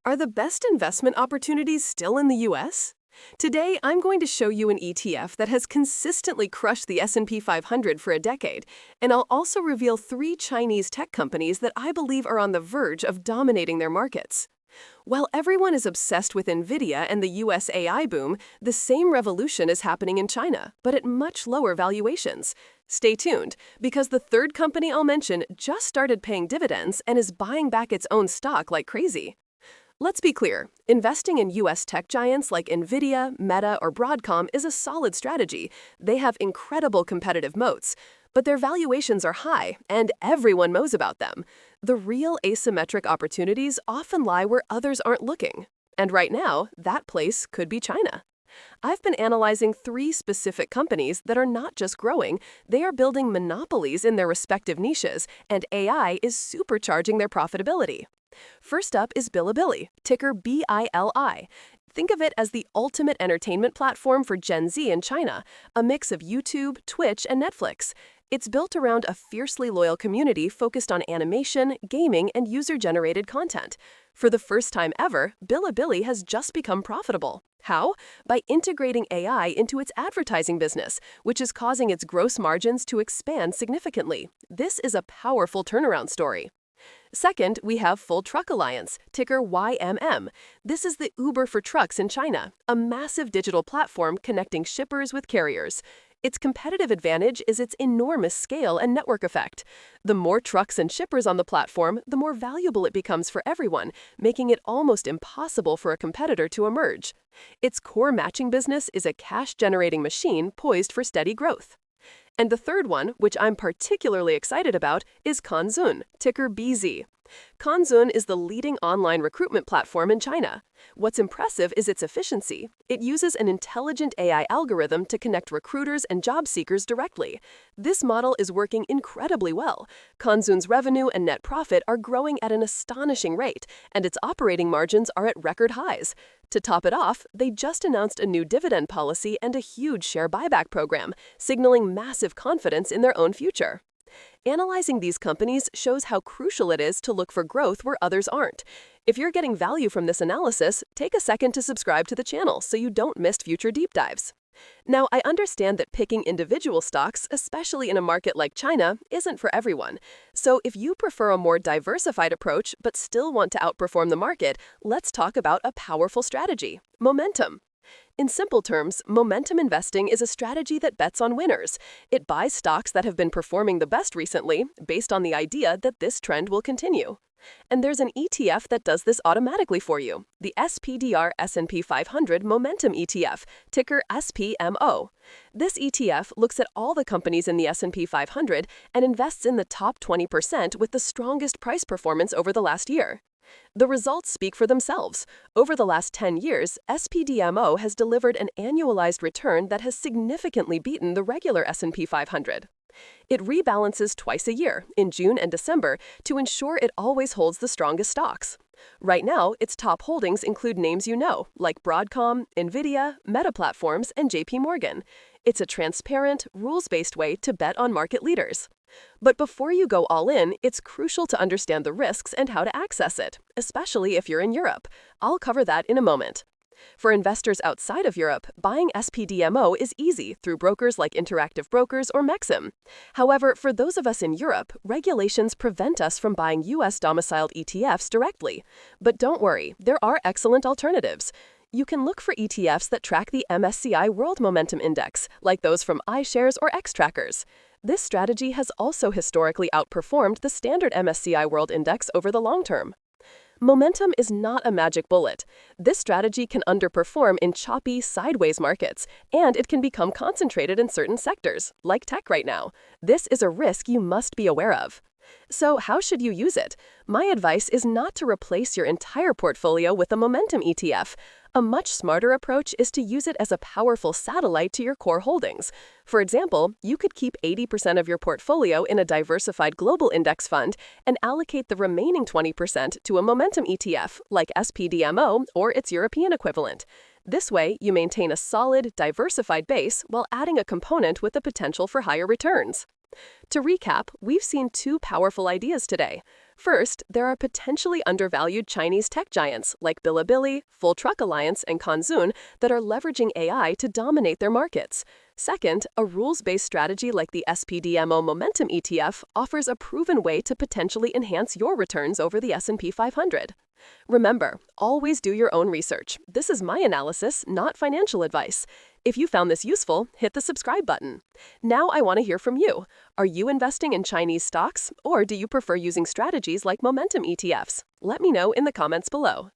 Are the best investment opportunities still in the US? Today, I'm going to show you an ETF that has consistently crushed the S&P 500 for a decade, and I'll also reveal 3 Chinese tech companies that I believe are on the verge of dominating their markets. While everyone is obsessed with NVIDIA and the US AI boom, the same revolution is happening in China, but at much lower valuations. Stay tuned, because the third company I'll mention just started paying dividends and is buying back its own stock like crazy. Let's be clear, investing in US tech giants like NVIDIA, Meta, or Broadcom is a solid strategy. They have incredible competitive moats, but their valuations are high, and everyone knows about them. The real asymmetric opportunities often lie where others aren't looking. And right now, that place could be China. I've been analyzing 3 specific companies that are not just growing, they are building monopolies in their respective niches, and AI is supercharging their profitability. First up is Bilibili, ticker BILI. Think of it as the ultimate entertainment platform for Gen Z in China, a mix of YouTube, Twitch, and Netflix. It's built around a fiercely loyal community focused on animation, gaming, and user-generated content. For the first time ever, Bilibili has just become profitable. How? By integrating AI into its advertising business, which is causing its gross margins to expand significantly. This is a powerful turnaround story. Second, we have fulltruckalliance, ticker YMM. This is the Uber for trucks in China, a massive digital platform connecting shippers with carriers. Its competitive advantage is its enormous scale and network effect. The more trucks and shippers on the platform, the more valuable it becomes for everyone, making it almost impossible for a competitor to emerge. Its core matching business is a cash-generating machine poised for steady growth. And the third one, which I'm particularly excited about, is kanzhun, ticker BZ. Kanzhun is the leading online recruitment platform in China. What's impressive is its efficiency. It uses an intelligent AI algorithm to connect recruiters and job seekers directly. This model is working incredibly well. Kanzhun's revenue and net profit are growing at an astonishing rate, and its operating margins are at record highs. To top it off, they just announced a new dividend policy and a huge share buyback program, signaling massive confidence in their own future. Analyzing these companies shows how crucial it is to look for growth where others aren't. If you're getting value from this analysis, take a second to subscribe to the channel so you don't miss future deep dives. Now, I understand that picking individual stocks, especially in a market like China, isn't for everyone. So if you prefer a more diversified approach but still want to outperform the market, let's talk about a powerful strategy: momentum. In simple terms, momentum investing is a strategy that bets on winners. It buys stocks that have been performing the best recently, based on the idea that this trend will continue. And there's an ETF that does this automatically for you, the SPDR S&P 500 Momentum ETF, ticker SPMO. This ETF looks at all the companies in the S&P 500 and invests in the top 20% with the strongest price performance over the last year. The results speak for themselves. Over the last 10 years, SPDMO has delivered an annualized return that has significantly beaten the regular S&P 500. It rebalances twice a year, in June and December, to ensure it always holds the strongest stocks. Right now, its top holdings include names you know, like Broadcom, NVIDIA, Meta Platforms, and JP Morgan. It's a transparent, rules-based way to bet on market leaders. But before you go all in, it's crucial to understand the risks and how to access it, especially if you're in Europe. I'll cover that in a moment. For investors outside of Europe, buying SPDMO is easy through brokers like Interactive Brokers or Mexim. However, for those of us in Europe, regulations prevent us from buying US-domiciled ETFs directly. But don't worry, there are excellent alternatives. You can look for ETFs that track the MSCI World Momentum Index, like those from iShares or Xtrackers. This strategy has also historically outperformed the standard MSCI World Index over the long term. Momentum is not a magic bullet. This strategy can underperform in choppy, sideways markets, and it can become concentrated in certain sectors, like tech right now. This is a risk you must be aware of. So how should you use it? My advice is not to replace your entire portfolio with a momentum ETF. A much smarter approach is to use it as a powerful satellite to your core holdings. For example, you could keep 80% of your portfolio in a diversified global index fund and allocate the remaining 20% to a momentum ETF like SPDMO or its European equivalent. This way, you maintain a solid, diversified base while adding a component with the potential for higher returns. To recap, we've seen 2 powerful ideas today. First, there are potentially undervalued Chinese tech giants like Bilibili, Fulltruckalliance, and Kanzhun that are leveraging AI to dominate their markets. Second, a rules-based strategy like the SPMO Momentum ETF offers a proven way to potentially enhance your returns over the S&P 500. Remember, always do your own research. This is my analysis, not financial advice. If you found this useful, hit the subscribe button. Now I want to hear from you. Are you investing in Chinese stocks, or do you prefer using strategies like momentum ETFs? Let me know in the comments below.